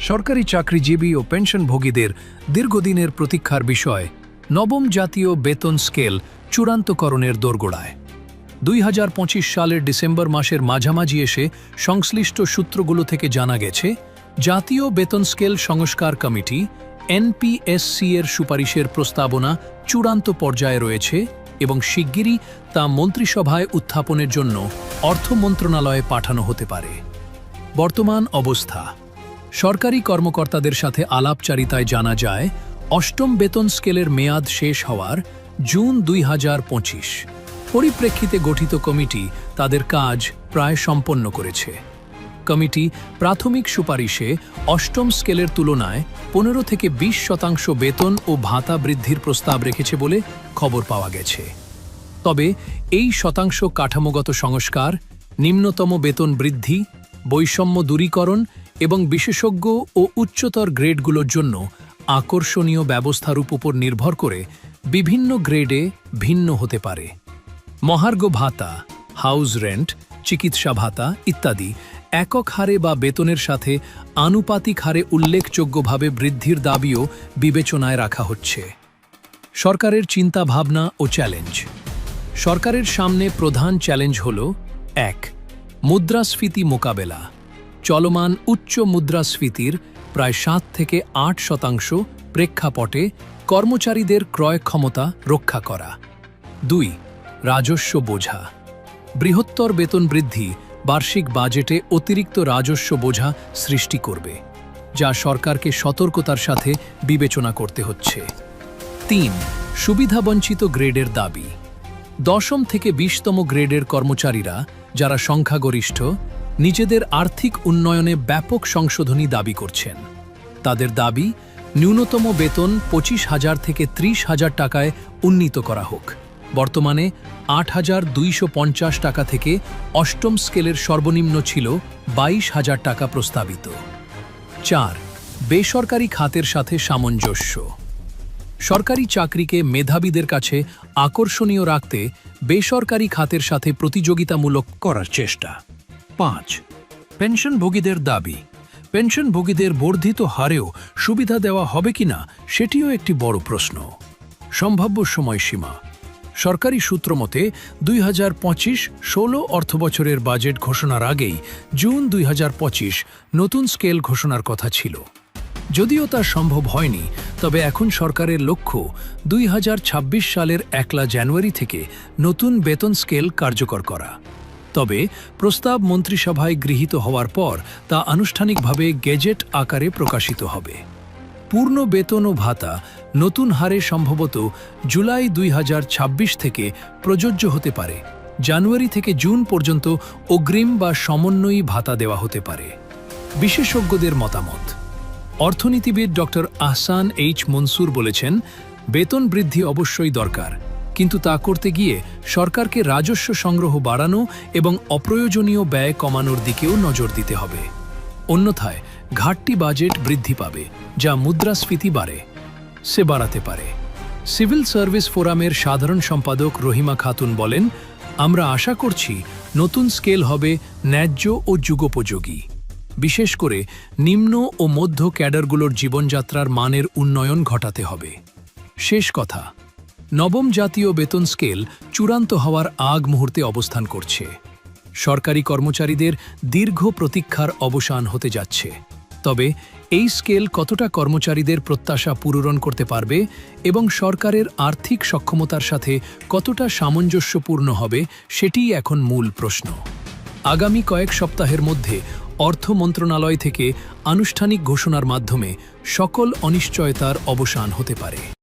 সরকারি চাকরিজীবী ও পেনশনভোগীদের দীর্ঘদিনের প্রতীক্ষার বিষয় নবম জাতীয় বেতন স্কেল চূড়ান্তকরণের দোরগোড়ায়। 2025 সালের ডিসেম্বর মাসের মাঝামাঝি এসে সংশ্লিষ্ট সূত্রগুলো থেকে জানা গেছে, জাতীয় বেতন স্কেল সংস্কার কমিটি এনপিএসসি এর সুপারিশের প্রস্তাবনা চূড়ান্ত পর্যায়ে রয়েছে এবং শিগগিরই তা মন্ত্রিসভায় উত্থাপনের জন্য অর্থ মন্ত্রণালয়ে পাঠানো হতে পারে। বর্তমান অবস্থা: সরকারি কর্মকর্তাদের সাথে আলাপচারিতায় জানা যায়, অষ্টম বেতন স্কেলের মেয়াদ শেষ হওয়ার জুন 2025 পরিপ্রেক্ষিতে গঠিত কমিটি তাদের কাজ প্রায় সম্পন্ন করেছে। কমিটি প্রাথমিক সুপারিশে অষ্টম স্কেলের তুলনায় 15 থেকে 20% বেতন ও ভাতা বৃদ্ধির প্রস্তাব রেখেছে বলে খবর পাওয়া গেছে। তবে এই শতাংশ কাঠামোগত সংস্কার, নিম্নতম বেতন বৃদ্ধি, বৈষম্য দূরীকরণ এবং বিশেষজ্ঞ ও উচ্চতর গ্রেডগুলোর জন্য আকর্ষণীয় ব্যবস্থার উপর নির্ভর করে বিভিন্ন গ্রেডে ভিন্ন হতে পারে। মহার্ঘ ভাতা, হাউস রেন্ট, চিকিৎসা ভাতা ইত্যাদি একক হারে বা বেতনের সাথে আনুপাতিক হারে উল্লেখযোগ্যভাবে বৃদ্ধির দাবিও বিবেচনায় রাখা হচ্ছে। সরকারের চিন্তাভাবনা ও চ্যালেঞ্জ: সরকারের সামনে প্রধান চ্যালেঞ্জ হল: 1. মুদ্রাস্ফীতি মোকাবেলা। চলমান উচ্চ মুদ্রাস্ফীতির প্রায় 7 থেকে 8% প্রেক্ষাপটে কর্মচারীদের ক্রয় ক্ষমতা রক্ষা করা। 2. রাজস্ব বোঝা। বৃহত্তর বেতন বৃদ্ধি বার্ষিক বাজেটে অতিরিক্ত রাজস্ব বোঝা সৃষ্টি করবে, যা সরকারকে সতর্কতার সাথে বিবেচনা করতে হচ্ছে। 3. সুবিধাবঞ্চিত গ্রেডের দাবি। 10ম থেকে 20তম গ্রেডের কর্মচারীরা, যারা সংখ্যাগরিষ্ঠ, নিজেদের আর্থিক উন্নয়নে ব্যাপক সংশোধনী দাবি করছেন। তাদের দাবি, ন্যূনতম বেতন 25,000 থেকে 30,000 টাকায় উন্নীত করা হোক। বর্তমানে 8,250 টাকা থেকে অষ্টম স্কেলের সর্বনিম্ন ছিল 22,000 টাকা প্রস্তাবিত। 4. বেসরকারি খাতের সাথে সামঞ্জস্য। সরকারি চাকরিকে মেধাবীদের কাছে আকর্ষণীয় রাখতে বেসরকারি খাতের সাথে প্রতিযোগিতামূলক করার চেষ্টা। 5. পেনশনভোগীদের দাবি। পেনশনভোগীদের বর্ধিত হারেও সুবিধা দেওয়া হবে কিনা সেটিও একটি বড় প্রশ্ন। সম্ভাব্য সময়সীমা: সরকারি সূত্রমতে 2025-16 অর্থবছরের বাজেট ঘোষণার আগেই জুন 2025 নতুন স্কেল ঘোষণার কথা ছিল। যদিও তা সম্ভব হয়নি, তবে এখন সরকারের লক্ষ্য 2026 সালের 1 জানুয়ারি থেকে নতুন বেতন স্কেল কার্যকর করা। তবে প্রস্তাব মন্ত্রিসভায় গৃহীত হওয়ার পর তা আনুষ্ঠানিকভাবে গেজেট আকারে প্রকাশিত হবে। পূর্ণ বেতন ও ভাতা নতুন হারে সম্ভবত জুলাই 2026 থেকে প্রযোজ্য হতে পারে। জানুয়ারি থেকে জুন পর্যন্ত অগ্রিম বা সমন্বয়ী ভাতা দেওয়া হতে পারে। বিশেষজ্ঞদের মতামত: অর্থনীতিবিদ ডক্টর আহসান এইচ মনসুর বলেছেন, বেতন বৃদ্ধি অবশ্যই দরকার, কিন্তু তা করতে গিয়ে সরকারকে রাজস্ব সংগ্রহ বাড়ানো এবং অপ্রয়োজনীয় ব্যয় কমানোর দিকেও নজর দিতে হবে। অন্যথায় ঘাটতি বাজেট বৃদ্ধি পাবে, যা মুদ্রাস্ফীতি বাড়াতে পারে। সিভিল সার্ভিস ফোরামের সাধারণ সম্পাদক রহিমা খাতুন বলেন, আমরা আশা করছি নতুন স্কেল হবে ন্যায্য ও যুগোপযোগী। বিশেষ করে নিম্ন ও মধ্য ক্যাডারগুলোর জীবনযাত্রার মানের উন্নয়ন ঘটাতে হবে। শেষ কথা: নবম জাতীয় বেতন স্কেল চূড়ান্ত হওয়ার আগ মুহূর্তে অবস্থান করছে। সরকারি কর্মচারীদের দীর্ঘ প্রতীক্ষার অবসান হতে যাচ্ছে। তবে এই স্কেল কতটা কর্মচারীদের প্রত্যাশা পূরণ করতে পারবে এবং সরকারের আর্থিক সক্ষমতার সাথে কতটা সামঞ্জস্যপূর্ণ হবে, সেটিই এখন মূল প্রশ্ন। আগামী কয়েক সপ্তাহের মধ্যে অর্থ মন্ত্রণালয় থেকে আনুষ্ঠানিক ঘোষণার মাধ্যমে সকল অনিশ্চয়তার অবসান হতে পারে।